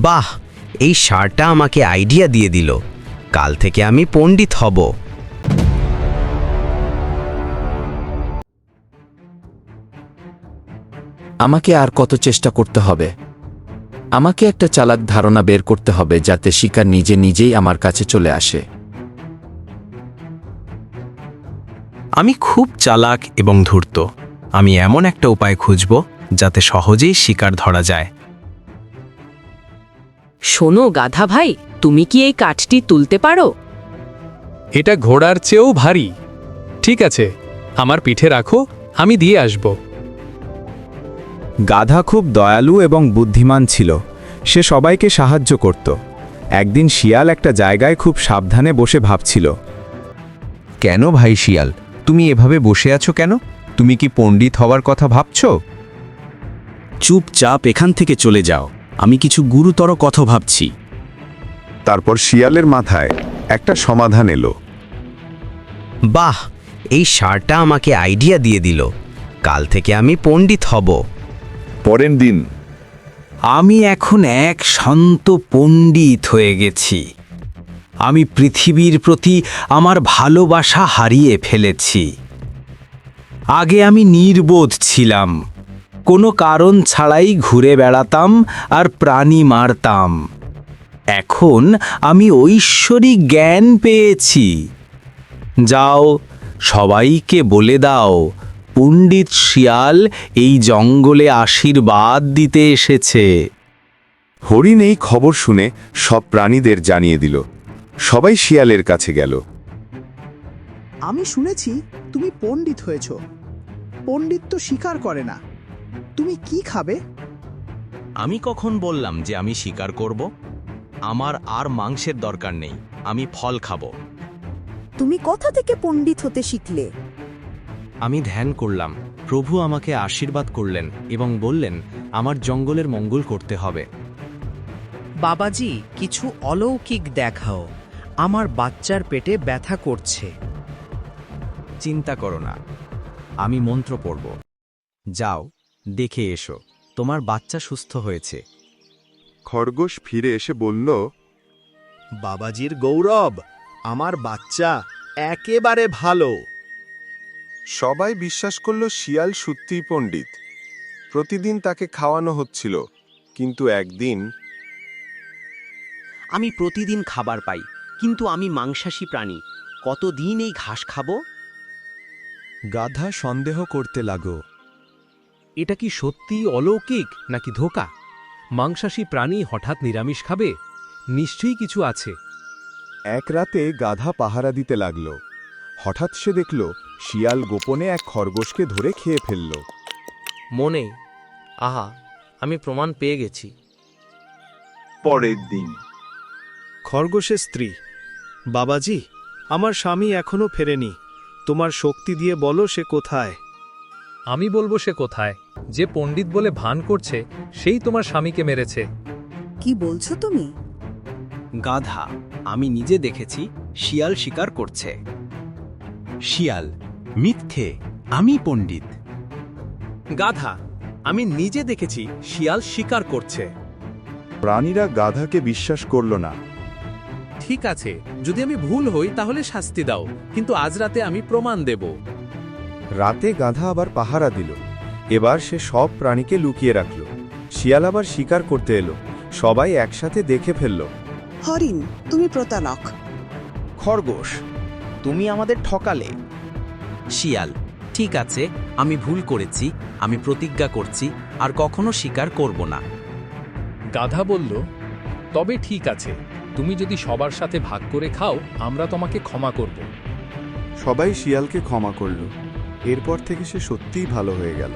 বাহ, এই ষাঁড়টা আমাকে আইডিয়া দিয়ে দিল। কাল থেকে আমি পণ্ডিত হব। আমাকে আর কত চেষ্টা করতে হবে? আমাকে একটা চালাক ধারণা বের করতে হবে যাতে শিকার নিজে নিজেই আমার কাছে চলে আসে। আমি খুব চালাক এবং ধূর্ত। আমি এমন একটা উপায় খুঁজব যাতে সহজেই শিকার ধরা যায়। শোনো গাধা ভাই, তুমি কি এই কাঠটি তুলতে পারো? এটা ঘোড়ার চেয়েও ভারী। ঠিক আছে, আমার পিঠে রাখো, আমি দিয়ে আসব। গাধা খুব দয়ালু এবং বুদ্ধিমান ছিল। সে সবাইকে সাহায্য করত। একদিন শিয়াল একটা জায়গায় খুব সাবধানে বসে ভাবছিল। কেন ভাই শিয়াল, তুমি এভাবে বসে আছো কেন? তুমি কি পণ্ডিত হওয়ার কথা ভাবছো? চুপচাপ এখান থেকে চলে যাও, আমি কিছু গুরুতর কথা ভাবছি। তারপর শিয়ালের মাথায় একটা সমাধান এলো। বাহ, এই ষাঁড়টা আমাকে আইডিয়া দিয়ে দিল। কাল থেকে আমি পণ্ডিত হব। পরের দিন আমি এখন এক শান্ত পণ্ডিত হয়ে গেছি। আমি পৃথিবীর প্রতি আমার ভালোবাসা হারিয়ে ফেলেছি। আগে আমি নির্বোধ ছিলাম, কোনো কারণ ছাড়াই ঘুরে বেড়াতাম আর প্রাণী মারতাম। এখন আমি ঐশ্বরিক জ্ঞান পেয়েছি। যাও, সবাইকে বলে দাও, পণ্ডিত শিয়াল এই জঙ্গলে আশীর্বাদ দিতে এসেছে। হরিণ এই খবর শুনে সব প্রাণীদের জানিয়ে দিল। সবাই শিয়ালের কাছে গেল। আমি শুনেছি তুমি পণ্ডিত হয়েছ। পণ্ডিত তো শিকার করে না। তুমি কি খাবে? আমি কখন বললাম যে আমি শিকার করব? আমার আর মাংসের দরকার নেই, আমি ফল খাবো। তুমি কোথা থেকে পণ্ডিত হতে শিখলে? আমি ধ্যান করলাম, প্রভু আমাকে আশীর্বাদ করলেন এবং বললেন আমার জঙ্গলের মঙ্গল করতে হবে। বাবাজি, কিছু অলৌকিক দেখাও, আমার বাচ্চার পেটে ব্যথা করছে। চিন্তা করো না, আমি মন্ত্র পড়ব। যাও, দেখে এসো, তোমার বাচ্চা সুস্থ হয়েছে। খরগোশ ফিরে এসে বলল, বাবাজির গৌরব, আমার বাচ্চা একেবারে ভালো। সবাই বিশ্বাস করল শিয়াল সত্যিই পণ্ডিত। প্রতিদিন তাকে খাওয়ানো হচ্ছিল, কিন্তু একদিন আমি প্রতিদিন খাবার পাই, কিন্তু আমি মাংসাশী প্রাণী, কতদিন এই ঘাস খাবো? গাধা সন্দেহ করতে লাগলো। এটা কি সত্যিই অলৌকিক নাকি ধোঁকা? মাংসাশী প্রাণী হঠাৎ নিরামিষ খাবে? নিশ্চয়ই কিছু আছে। এক রাতে গাধা পাহারা দিতে লাগল। হঠাৎ সে দেখল শিয়াল গোপনে এক খরগোশকে ধরে খেয়ে ফেলল। মনে, আহা, আমি প্রমাণ পেয়ে গেছি। পরের দিন খরগোশের স্ত্রী, বাবাজি, আমার স্বামী এখনো ফেরেনি। তোমার শক্তি দিয়ে বলো সে কোথায়। আমি বলবো সে কোথায়? যে পণ্ডিত বলে ভান করছে সেই তোমার স্বামীকে মেরেছে। কি বলছো তুমি? গাধা, আমি নিজে দেখেছি শিয়াল শিকার করছে। শিয়াল, মিথ্যে, আমি পণ্ডিত। গাধা, আমি নিজে দেখেছি শিয়াল শিকার করছে। প্রাণীরা গাধাকে বিশ্বাস করল না। ঠিক আছে, যদি আমি ভুল হই তাহলে শাস্তি দাও, কিন্তু আজ রাতে আমি প্রমাণ দেব। রাতে গাধা আবার পাহারা দিল। এবার সে সব প্রাণীকে লুকিয়ে রাখল। শিয়াল আবার শিকার করতে এলো। সবাই একসাথে দেখে ফেলল। হরিণ, তুমি প্রতারক। খরগোশ, তুমি আমাদের ঠকালে। শিয়াল, ঠিক আছে, আমি ভুল করেছি, আমি প্রতিজ্ঞা করছি আর কখনো শিকার করব না। গাধা বলল, তবে ঠিক আছে, তুমি যদি সবার সাথে ভাগ করে খাও আমরা তোমাকে ক্ষমা করব। সবাই শিয়ালকে ক্ষমা করল। এরপর থেকে সে সত্যিই ভালো হয়ে গেল।